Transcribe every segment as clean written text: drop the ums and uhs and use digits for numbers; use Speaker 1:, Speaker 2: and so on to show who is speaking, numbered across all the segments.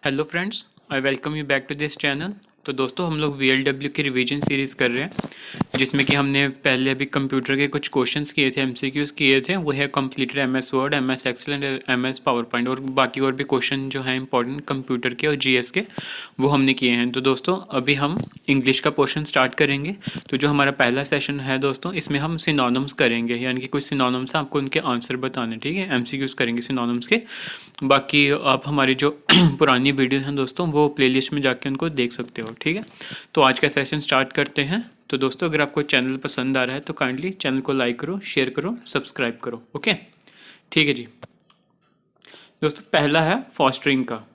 Speaker 1: Hello friends, I welcome you back to this channel. तो दोस्तों, हम लोग VLW की रिवीजन सीरीज़ कर रहे हैं, जिसमें कि हमने पहले अभी कंप्यूटर के कुछ क्वेश्चंस किए थे, MCQs किए थे। वो है completed MS Word, MS Excel and MS PowerPoint, और बाकी और भी क्वेश्चन जो हैं इंपॉर्टेंट कंप्यूटर के और GS के, वो हमने किए हैं। तो दोस्तों, अभी हम इंग्लिश का पोर्शन स्टार्ट करेंगे। तो जो हमारा पहला सेशन है दोस्तों, इसमें हम सिनोनिम्स करेंगे, यानी कि कुछ सिनोनिम्स हैं, आपको उनके आंसर बताने, ठीक है। MCQs करेंगे सिनोनिम्स के। बाकी आप हमारी जो पुरानी वीडियोस हैं दोस्तों, वो प्लेलिस्ट में जाके उनको देख सकते हो, ठीक है। तो आज का सेशन स्टार्ट करते हैं। तो दोस्तों, अगर आपको चैनल पसंद आ रहा है तो काइंडली चैनल को लाइक करो, शेयर करो, सब्सक्राइब करो, ओके। ठीक है जी। दोस्तों, पहला है फॉस्टरिंग का।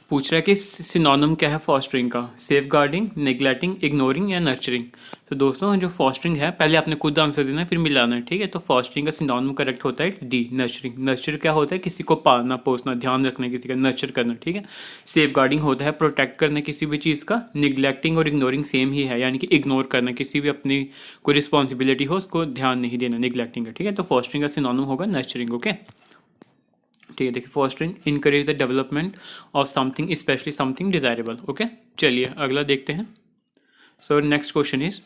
Speaker 1: पूछ रहा है कि सिनोनिम क्या है फॉस्टरिंग का। सेफ गार्डिंग, नेग्लेक्टिंग, इग्नोरिंग या नर्चरिंग। तो दोस्तों, जो फॉस्टरिंग है, पहले आपने खुद आंसर देना है, फिर मिलाना है, ठीक है। तो फॉस्टरिंग का सिनोनिम करेक्ट होता है डी, नर्चरिंग। नर्चर क्या होता है? किसी को पालना पोसना, ध्यान रखना, किसी का नर्चर करना, ठीक है। सेफ गार्डिंग होता है प्रोटेक्ट करना किसी भी चीज़ का। निगलेक्टिंग और इग्नोरिंग सेम ही है, यानी कि इग्नोर करना, किसी भी अपनी कोई रिस्पॉन्सिबिलिटी हो उसको ध्यान नहीं देना, निगलेक्टिंग का, ठीक है। तो फॉस्टरिंग का सिनोनिम होगा नर्चरिंग, ओके। ठीक है, देखिए, fostering encourage the development of something, especially something desirable, okay. चलिए अगला देखते हैं। So next question is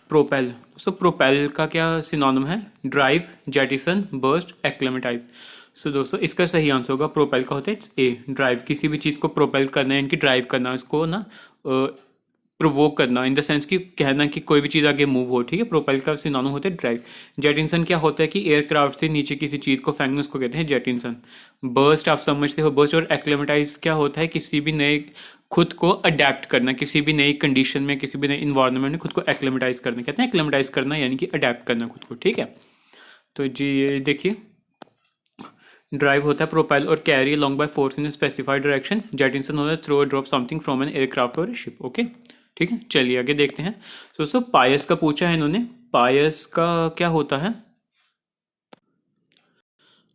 Speaker 1: propel. So propel का क्या सिनोनिम है? Drive, jettison, burst, acclimatise. So दोस्तों, इसका सही आंसर होगा प्रोपेल का होता है ए, ड्राइव। किसी भी चीज़ को प्रोपेल करना है, इनकी ड्राइव करना, इसको ना प्रोवोक करना, इन द सेंस कि कहना कि कोई भी चीज़ आगे मूव हो, ठीक है। प्रोपेल का सिनोनिम होता है ड्राइव। जेटिंसन क्या होता है? कि एयरक्राफ्ट से नीचे किसी चीज़ को फेंकना, उसको कहते हैं जेटिंसन। बर्स्ट आप समझते हो, बर्स्ट। और एक्लेमेटाइज क्या होता है? किसी भी नए खुद को अडेप्ट करना, किसी भी नई कंडीशन में, किसी भी नए इन्वायरमेंट में खुद को एक्लेमेटाइज करना, कहते हैं एक्लेमेटाइज करना, यानी कि अडेप्ट करना खुद को, ठीक है। तो जी ये देखिए, ड्राइव होता है प्रोपेल और carry along by force in specified direction. Jettison होता है throw drop something from an aircraft और शिप, ओके। ठीक है, चलिए आगे देखते हैं। दोस्तों, पायस का पूछा है इन्होंने। पायस का क्या होता है?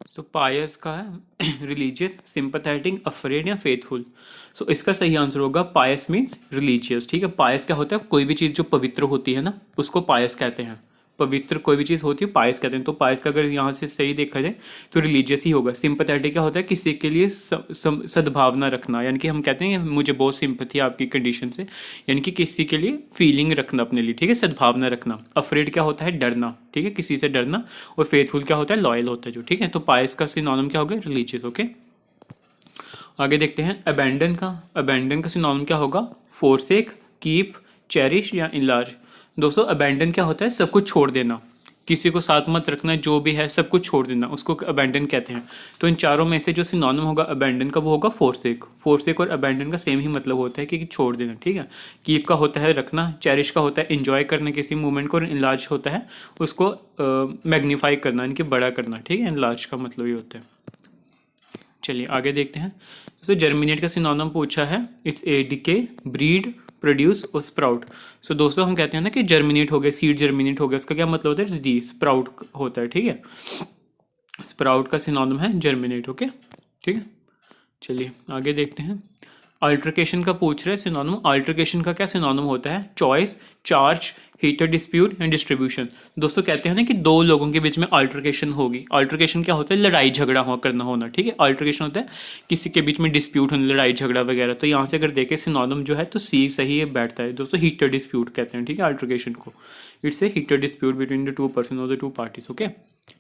Speaker 1: सो पायस का है रिलीजियस, सिंपैथेटिक, अफ्रेड या फेथफुल। सो इसका सही आंसर होगा पायस मीन्स रिलीजियस, ठीक है। पायस क्या होता है? कोई भी चीज़ जो पवित्र होती है ना, उसको पायस कहते हैं। पवित्र कोई भी चीज़ होती है पायस कहते हैं। तो पायस का अगर यहाँ से सही देखा जाए तो रिलीजियस ही होगा। सिंपैथेटिक क्या होता है? किसी के लिए सद्भावना रखना, यानी कि हम कहते हैं मुझे बहुत सिंपथी है आपकी कंडीशन से, यानी कि किसी के लिए फीलिंग रखना अपने लिए, ठीक है, सद्भावना रखना। अफ्रेड क्या होता है? डरना, ठीक है, किसी से डरना। और फेथफुल क्या होता है? लॉयल होता है जो, ठीक है। तो पायस का सिनोनिम क्या होगा? Religious, okay. आगे देखते हैं अबैंडन का। अबैंडन का सिनोनिम क्या होगा? फोरसेक, कीप, चेरिश या इनलार्ज। दोस्तों, अबैंडन क्या होता है? सब कुछ छोड़ देना, किसी को साथ मत रखना, जो भी है सब कुछ छोड़ देना, उसको अबैंडन कहते हैं। तो इन चारों में से जो सिनोनिम होगा अबैंडन का, वो होगा फोरसेक। फोरसेक और अबैंडन का सेम ही मतलब होता है कि छोड़ देना, ठीक है। कीप का होता है रखना, चेरिश का होता है इंजॉय करना किसी मोमेंट को, और इनलार्ज होता है उसको मैग्नीफाई करना, इनके बड़ा करना, ठीक है। इनलार्ज का मतलब ये होता है। चलिए आगे देखते हैं। दोस्तों, जर्मिनेट का सिनोनिम पूछा है। It's a decay, breed, produce और स्प्राउट। सो दोस्तों, हम कहते हैं ना कि जर्मिनेट हो गया, सीड जर्मिनेट हो गया, उसका क्या मतलब होता है? डी, स्प्राउट होता है, ठीक है। स्प्राउट का सिनोनिम है जर्मिनेट, ओके, ठीक है। चलिए आगे देखते हैं। अल्ट्रकेशन का पूछ रहे हैं सिनोनिम। अल्ट्रकेशन का क्या सिनोनिम होता है? Choice, charge, heater dispute and distribution. दोस्तों, कहते हैं ना कि दो लोगों के बीच में अल्ट्रकेशन होगी। अल्ट्रकेशन क्या होता है? लड़ाई झगड़ा हो करना होना, ठीक है। अल्ट्रकेशन होता है किसी के बीच में डिस्प्यूट होना, लड़ाई झगड़ा वगैरह। तो यहाँ से अगर देखें सिनोनिम जो है तो सी सही है, बैठता है दोस्तों। हीटर डिस्प्यूट कहते हैं, ठीक है, अल्ट्रकेशन को। It's a heater dispute between the two person और द टू पार्टीज, ओके,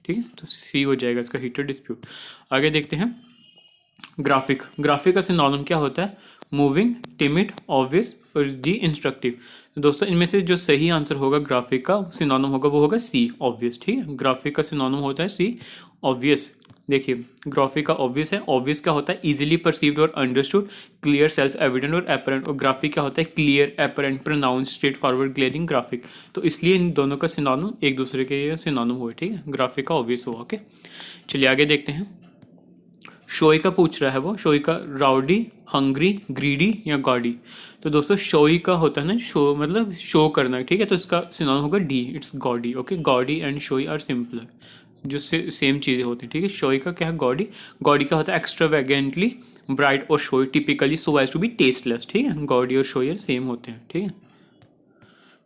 Speaker 1: ठीक है। तो सी हो जाएगा इसका, हीटर डिस्प्यूट। आगे देखते हैं ग्राफिक। ग्राफिक का सिनोनिम क्या होता है? मूविंग, टिमिड, ऑब्वियस और डी, इंस्ट्रक्टिव। तो दोस्तों, इनमें से जो सही आंसर होगा ग्राफिक का सिनोनिम होगा, वो होगा सी, ऑब्वियस, ठीक है। ग्राफिक का सिनोनिम होता है सी, ऑब्वियस। देखिए, ग्राफिक का ऑब्वियस है। ऑब्वियस क्या होता है? इजीली परसीव्ड और अंडरस्टूड, क्लियर, सेल्फ एविडेंट और एपरेंट। और ग्राफिक क्या होता है? Clear, apparent, pronounce, straight forward, glaring, graphic. तो इसलिए इन दोनों का सिनोनिम एक दूसरे के सिनोनिम हुए, ठीक है। ग्राफिक का ऑब्वियस हुआ, ओके। चलिए आगे देखते हैं। शोई का पूछ रहा है वो। शोई का राउडी, हंग्री, ग्रीडी या गॉडी। तो दोस्तों, शोई का होता है ना शो, मतलब शो करना, ठीक है। तो इसका सिनोनिम होगा D, it's gaudy, okay. Gaudy and showy are simpler, जो सेम चीज़ें होती हैं, ठीक है। शोई का क्या है? गॉडी। गॉडी का होता है एक्स्ट्रावेगेंटली ब्राइट, और showy typically so as to be tasteless, ठीक है। गॉडी और शोई सेम होते हैं, ठीक है।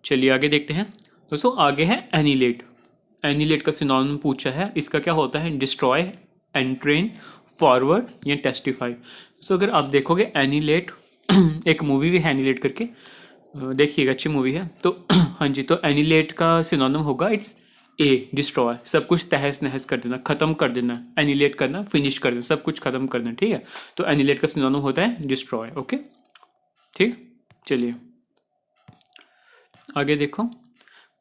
Speaker 1: चलिए आगे देखते हैं। दोस्तों, आगे है एनिलेट। एनिलेट का सिनोनिम पूछा है। इसका क्या होता है? डिस्ट्रॉय, एंट्रेन, फॉरवर्ड या टेस्टिफाई। सो अगर आप देखोगे एनिलेट एक मूवी भी है एनिलेट करके, देखिएगा अच्छी मूवी है। तो हाँ जी, तो एनिलेट का सिनोनिम होगा इट्स ए डिस्ट्रॉय, सब कुछ तहस नहस कर देना, खत्म कर देना, एनिलेट करना, फिनिश कर देना, सब कुछ खत्म करना, ठीक है। तो एनिलेट का सिनोनिम होता है डिस्ट्रॉय। ओके ठीक, चलिए आगे देखो।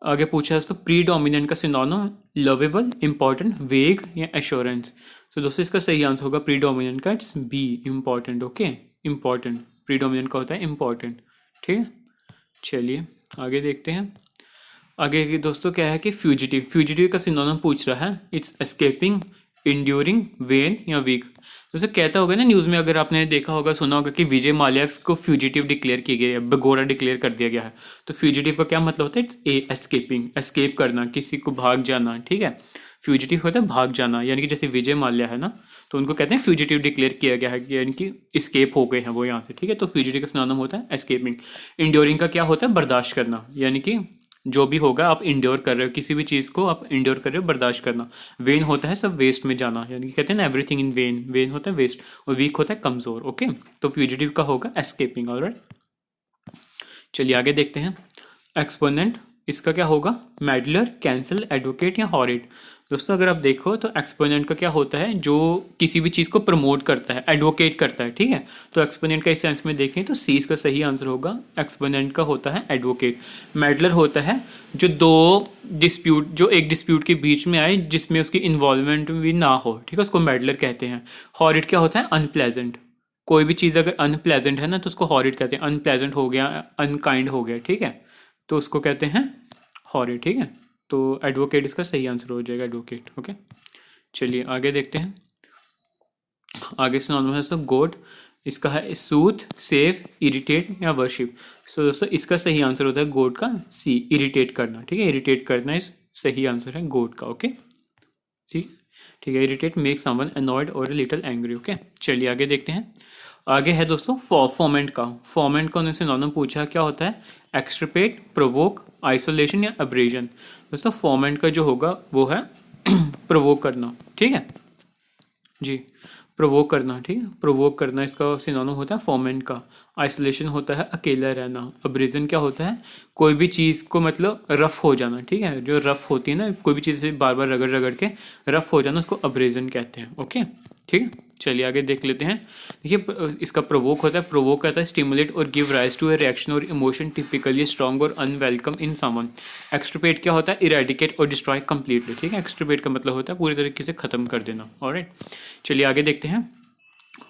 Speaker 1: आगे पूछा है दोस्तों प्रीडोमिनेंट का सिनोनिम लवेबल, इंपॉर्टेंट, वेग या एश्योरेंस। तो दोस्तों इसका सही आंसर होगा प्रीडोमिनेंट का it's B, important. Okay important, predominant का होता है इंपॉर्टेंट, ठीक है। चलिए आगे देखते हैं। आगे की दोस्तों क्या है कि फ्यूजिटिव, फ्यूजिटिव का सिनोनिम पूछ रहा है इट्स एस्केपिंग, इंड्योरिंग, वेन या वीक। दोस्तों कहता होगा ना न्यूज़ में, अगर आपने देखा होगा सुना होगा कि विजय माल्या को फ्यूजिटिव डिक्लेयर किया गया है, भगोड़ा डिक्लेयर कर दिया गया है। तो फ्यूजिटिव का क्या मतलब होता है? इट्स ए एस्केपिंग, एस्केप करना, किसी को भाग जाना, ठीक है। फ्यूजिटिव होता है भाग जाना, यानी कि जैसे विजय माल्या है ना, तो उनको कहते हैं फ्यूजिटिव डिक्लेयर किया गया है, यानी कि एस्केप हो गए हैं वो यहाँ से, ठीक है। तो फ्यूजिटिव का सिनोनिम होता है एस्केपिंग। इंड्योरिंग का क्या होता है? बर्दाश्त करना, यानी कि जो भी होगा आप इंड्योर कर रहे हो, किसी भी चीज़ को आप इंड्योर कर रहे हो, बर्दाश्त करना। वेन होता है सब वेस्ट में जाना, यानी कि कहते हैं ना एवरीथिंग इन वेन, वेन होता है वेस्ट, और वीक होता है कमज़ोर। ओके तो फ्यूजिटिव का होगा एस्केपिंग। ऑलराइट चलिए आगे देखते हैं। एक्सपोनेंट, इसका क्या होगा? मेडलर, कैंसल, एडवोकेट या हॉरिड। दोस्तों अगर आप देखो तो एक्सपोनेंट का क्या होता है? जो किसी भी चीज़ को प्रमोट करता है, एडवोकेट करता है, ठीक है। तो एक्सपोनेंट का इस सेंस में देखें तो सी इसका सही आंसर होगा। एक्सपोनेंट का होता है एडवोकेट। मेडलर होता है जो जो एक डिस्प्यूट के बीच में आए जिसमें उसकी इन्वॉल्वमेंट भी ना हो, ठीक है, उसको मेडलर कहते हैं। हॉरिड क्या होता है? अनप्लेजेंट। कोई भी चीज़ अगर अनप्लेजेंट है ना तो उसको हॉरिड कहते हैं। अनप्लेजेंट हो गया, अनकाइंड हो गया, ठीक है, तो उसको कहते हैं हॉरिड, ठीक है। तो एडवोकेट इसका सही आंसर हो जाएगा, एडवोकेट। ओके चलिए आगे देखते हैं। आगे सिनोनिम है दोस्तों गोड, इसका है सूथ, सेव, इरिटेट या वर्शिप। सो दोस्तों इसका सही आंसर होता है गोड का सी, इरिटेट करना, ठीक है। इरिटेट करना इस सही आंसर है गोड का। ओके ठीक है, इरिटेट मेक समवन अनॉयड और लिटिल एंग्री। ओके चलिए आगे देखते हैं। आगे है दोस्तों फॉर्मेंट का। फॉर्मेंट का उन्होंने सिनोनिम पूछा, क्या होता है? एक्सट्रपेट, प्रोवोक, आइसोलेशन या अब्रेजन। दोस्तों फॉर्मेंट का जो होगा वो है प्रोवोक करना, ठीक है जी, प्रोवोक करना, ठीक है, प्रोवोक करना इसका सिनोनिम होता है फॉर्मेंट का। आइसोलेशन होता है अकेला रहना। अब्रेजन क्या होता है? कोई भी चीज़ को मतलब रफ हो जाना, ठीक है, जो रफ होती है ना, कोई भी चीज़ से बार बार रगड़ रगड़ के रफ हो जाना, उसको अब्रेजन कहते हैं। ओके ठीक है चलिए आगे देख लेते हैं। देखिए इसका प्रोवोक होता है, प्रोवोक कहता है स्टिमुलेट और give rise to a reaction और इमोशन टिपिकली स्ट्रॉन्ग और अनवेलकम इन समवन। एक्सट्रपेट क्या होता है? इरेडिकेट और डिस्ट्रॉय कंप्लीटली, ठीक है। एक्सट्रपेट का मतलब होता है पूरी तरीके से खत्म कर देना। ऑलराइट चलिए आगे देखते हैं।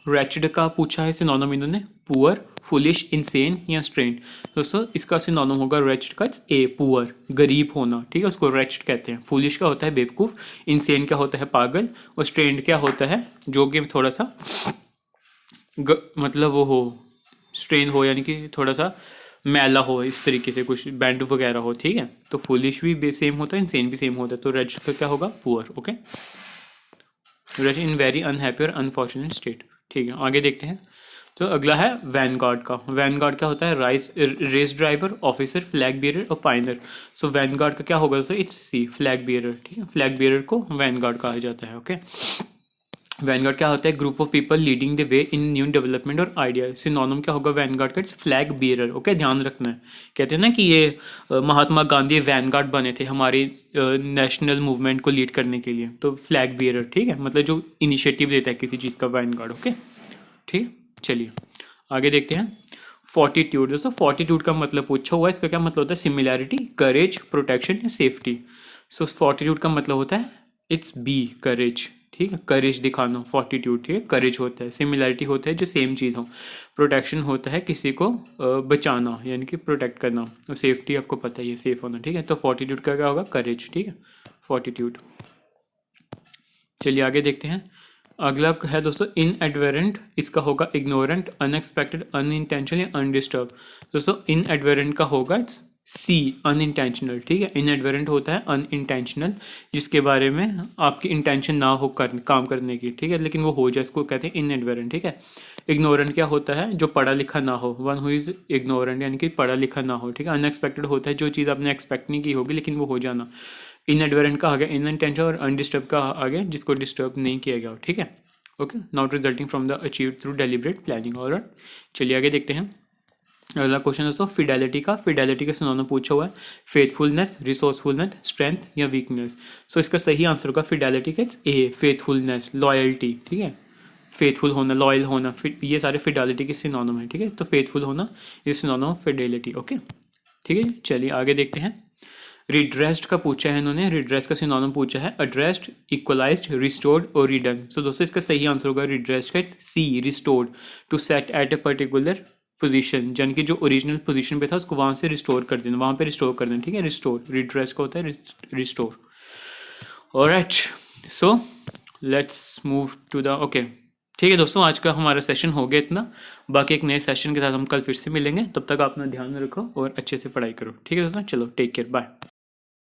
Speaker 1: रैचिड का पूछा है सिनोनिम इन्होंने, पुअर, फुलिश, इंसेन या स्ट्रेंड। दोस्तों इसका सिनोनिम होगा रैचिड का ए, पुअर, गरीब होना, ठीक है, उसको रैचिड कहते हैं। फुलिश का होता है बेवकूफ़, इंसेन क्या होता है पागल, और स्ट्रेंड क्या होता है जो कि थोड़ा सा मतलब वो हो, स्ट्रेन हो यानी कि थोड़ा सा मैला हो, इस तरीके से कुछ बैंड वगैरह हो, ठीक है। तो फुलिश भी सेम होता है, इंसेन भी सेम होता है। तो रैचिड का क्या होगा? Poor. Okay ratchet in very unhappy और अनफॉर्चुनेट स्टेट, ठीक है। आगे देखते हैं। तो अगला है वैनगार्ड का। वैनगार्ड क्या होता है? Race driver, officer, flag bearer और पाइनर। सो वैनगार्ड का क्या होगा? So it's C, flag bearer, ठीक है। फ्लैग बियरर को वैनगार्ड कहा जाता है। ओके वैनगार्ड क्या होता है? Group of people leading the way in new development और आइडिया। सिनोनिम क्या होगा वैनगार्ड का? It's flag bearer. ओके ध्यान रखना है, कहते हैं ना कि ये महात्मा गांधी वैनगार्ड बने थे हमारी नेशनल मूवमेंट को लीड करने के लिए। तो फ्लैग बियरर, ठीक है, मतलब जो इनिशिएटिव लेता है किसी चीज़ का, वैनगार्ड। ओके ठीक चलिए आगे देखते हैं। फोर्टिट्यूड, दोस्तों फोर्टिट्यूड का मतलब पूछा हुआ है, इसका क्या मतलब होता है? सिमिलैरिटी, करेज, प्रोटेक्शन या सेफ्टी। सो फोर्टिट्यूड का मतलब होता है इट्स बी, करेज, ठीक है, करेज दिखाना, फोर्टिट्यूड, ठीक है, करेज होता है। सिमिलैरिटी होता है जो सेम चीज़ हो। प्रोटेक्शन होता है किसी को बचाना, यानी कि प्रोटेक्ट करना। और सेफ्टी आपको पता ही है, सेफ होना, ठीक है। तो फोर्टिट्यूड का क्या होगा? करेज, ठीक है, फोर्टिट्यूड। चलिए आगे देखते हैं। अगला है दोस्तों इनएडवेरेंट, इसका होगा इग्नोरेंट, अनएक्सपेक्टेड, अनइंटेंशनल या अनडिस्टर्ब। दोस्तों इनएडवेरेंट का होगा इट्स सी, अनइंटेंशनल, ठीक है। इनएडवेरेंट होता है अनइंटेंशनल, जिसके बारे में आपकी इंटेंशन ना हो काम करने की, ठीक है, लेकिन वो हो जाए, इसको कहते हैं इनएडवेरेंट, ठीक है। इग्नोरेंट क्या होता है? जो पढ़ा लिखा ना हो, वन हु इज़ इग्नोरेंट, यानी कि पढ़ा लिखा ना हो, ठीक है। अनएक्सपेक्टेड होता है जो चीज़ आपने एक्सपेक्ट नहीं की होगी लेकिन वो हो जाना। इनएडवेरेंट का आ गया इनइंटेंशनल, और अनडिस्टर्ब का आ गया जिसको डिस्टर्ब नहीं किया गया हो, ठीक है। Okay, not resulting from the achieved through deliberate planning. Alright, चलिए आगे देखते हैं। अगला क्वेश्चन दोस्तों फिडेलिटी का सिनोनिम पूछा हुआ है, फेथफुलनेस, रिसोर्सफुलनेस, स्ट्रेंथ या वीकनेस। सो इसका सही आंसर होगा फिडेलिटी का ए, फेथफुलनेस, लॉयल्टी। ठीक है, फेथफुल होना, लॉयल होना, ये सारे फिडेलिटी के सिनोनिम है। ठीक है, तो फेथफुल होना ये सिनोनिम ऑफ फिडेलिटी। ओके, ठीक है, चलिए आगे देखते हैं। रिड्रेस्ड का पूछा है इन्होंने, रिड्रेस का सिनोनिम पूछा है, एड्रेस्ड, इक्वलाइज्ड, रिस्टोर्ड और रिडन। सो दोस्तों इसका सही आंसर होगा रिड्रेस्ड का C, restored, to set at a particular position, यानी कि जो ओरिजिनल पोजीशन पे था उसको वहां से रिस्टोर कर देना, वहां पे रिस्टोर कर देना। ठीक है, रिस्टोर, रिड्रेस का होता है restore. Alright, so let's move to the okay. ठीक है दोस्तों, आज का हमारा सेशन हो गया इतना। बाकी एक नए सेशन के साथ हम कल फिर से मिलेंगे। तब तक आप अपना ध्यान रखो और अच्छे से पढ़ाई करो। ठीक है दोस्तों, चलो टेक केयर, बाय।